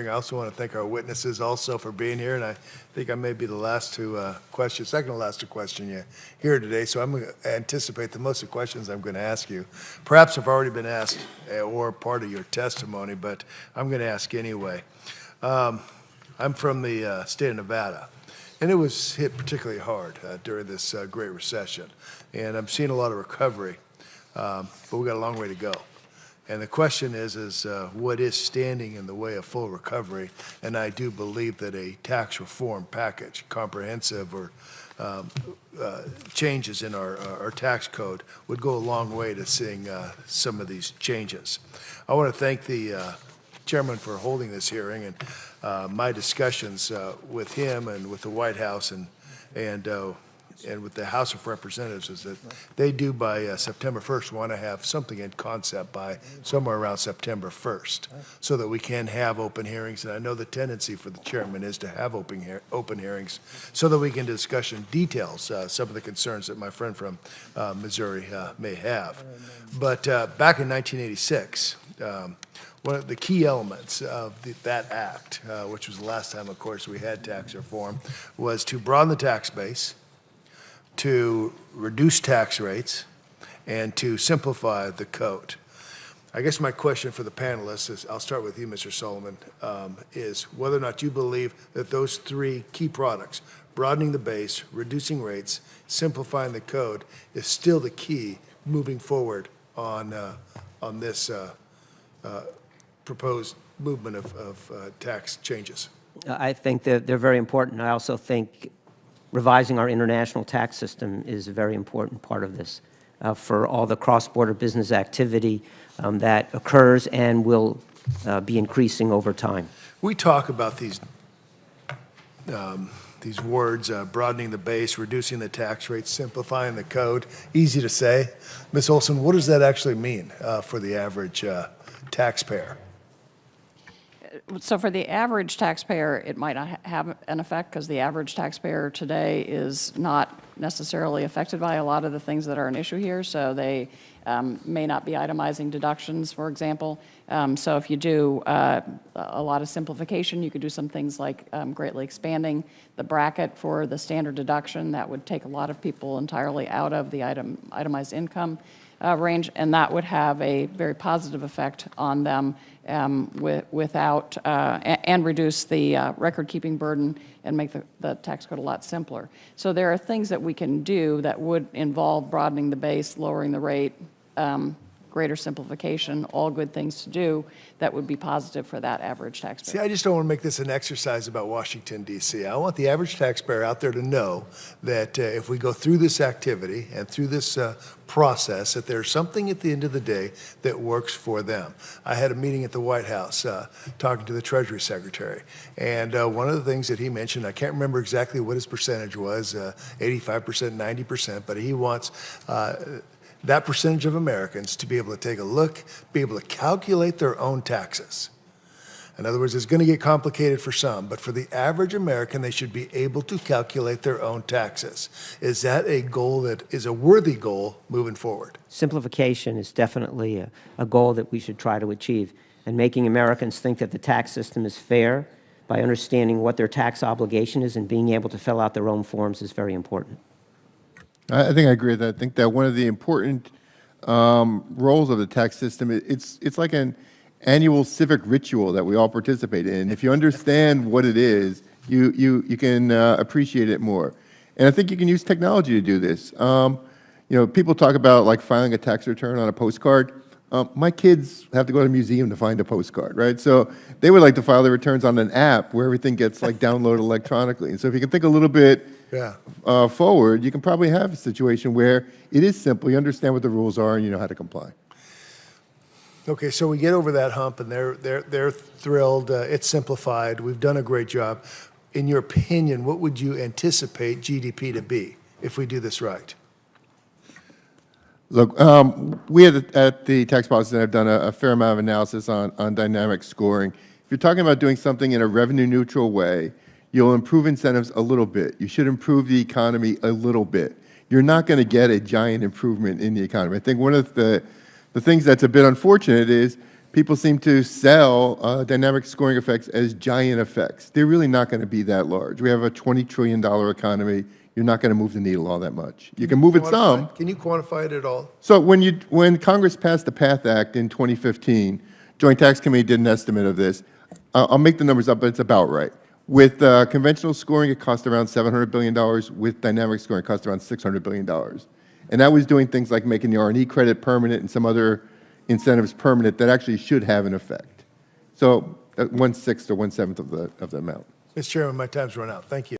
I also want to thank our witnesses also for being here, and I think I may be the last to second to last to question you here today, so I'm going to anticipate that most of the questions I'm going to ask you perhaps have already been asked or part of your testimony, but I'm going to ask anyway. I'm from the state of Nevada, and it was hit particularly hard during this Great Recession, and I'm seeing a lot of recovery, but we got a long way to go. And the question is what is standing in the way of full recovery? And I do believe that a tax reform package, comprehensive or changes in our tax code, would go a long way to seeing some of these changes. I want to thank the chairman for holding this hearing, and my discussions with him and with the White House and with the House of Representatives is that they do by September 1st want to have something in concept by somewhere around September 1st so that we can have open hearings. And I know the tendency for the chairman is to have open hearings so that we can discuss in details some of the concerns that my friend from Missouri may have. But back in 1986, one of the key elements of that act, which was the last time, of course, we had tax reform, was to broaden the tax base, to reduce tax rates, and to simplify the code. I guess my question for the panelists is, I'll start with you, Mr. Solomon, is whether or not you believe that those three key products, broadening the base, reducing rates, simplifying the code, is still the key moving forward on this proposed movement of tax changes. I think that they're very important. I also think revising our international tax system is a very important part of this for all the cross-border business activity that occurs and will be increasing over time. We talk about these words, broadening the base, reducing the tax rate, simplifying the code. Easy to say. Ms. Olson, what does that actually mean for the average taxpayer? So for the average taxpayer, it might not have an effect because the average taxpayer today is not necessarily affected by a lot of the things that are an issue here. So they may not be itemizing deductions, for example. So if you do a lot of simplification, you could do some things like greatly expanding the bracket for the standard deduction. That would take a lot of people entirely out of the itemized income range, and that would have a very positive effect on them without and reduce the record-keeping burden and make the tax code a lot simpler. So there are things that we can do that would involve broadening the base, lowering the rate, greater simplification, all good things to do that would be positive for that average taxpayer. See, I just don't want to make this an exercise about Washington, D.C. I want the average taxpayer out there to know that if we go through this activity and through this process, that there's something at the end of the day that works for them. I had a meeting at the White House talking to the Treasury Secretary, and one of the things that he mentioned, I can't remember exactly what his percentage was, 85%, 90%, but he wants that percentage of Americans to be able to take a look, be able to calculate their own taxes. In other words, it's going to get complicated for some, but for the average American, they should be able to calculate their own taxes. Is that a goal that is a worthy goal moving forward? Simplification is definitely a goal that we should try to achieve, and making Americans think that the tax system is fair by understanding what their tax obligation is and being able to fill out their own forms is very important. I think I agree with that. I think that one of the important roles of the tax system, it's like an annual civic ritual that we all participate in. If you understand what it is, you can appreciate it more. And I think you can use technology to do this. People talk about like filing a tax return on a postcard. My kids have to go to a museum to find a postcard, right? So they would like to file their returns on an app where everything gets like downloaded electronically. And so if you can think a little bit forward, you can probably have a situation where it is simple, you understand what the rules are, and you know how to comply. Okay, so we get over that hump, and they're thrilled. It's simplified. We've done a great job. In your opinion, what would you anticipate GDP to be if we do this right? Look, we at the Tax Policy Center have done a fair amount of analysis on dynamic scoring. If you're talking about doing something in a revenue-neutral way, you'll improve incentives a little bit. You should improve the economy a little bit. You're not going to get a giant improvement in the economy. I think one of the things that's a bit unfortunate is people seem to sell dynamic scoring effects as giant effects. They're really not going to be that large. We have a $20 trillion economy. You're not going to move the needle all that much. You can move it some. Can you quantify it at all? So when Congress passed the PATH Act in 2015, Joint Tax Committee did an estimate of this. I'll make the numbers up, but it's about right. With conventional scoring, it cost around $700 billion. With dynamic scoring, it cost around $600 billion. And that was doing things like making the R&E credit permanent and some other incentives permanent that actually should have an effect. So 1/6 or 1/7 of the amount. Mr. Chairman, my time's run out. Thank you.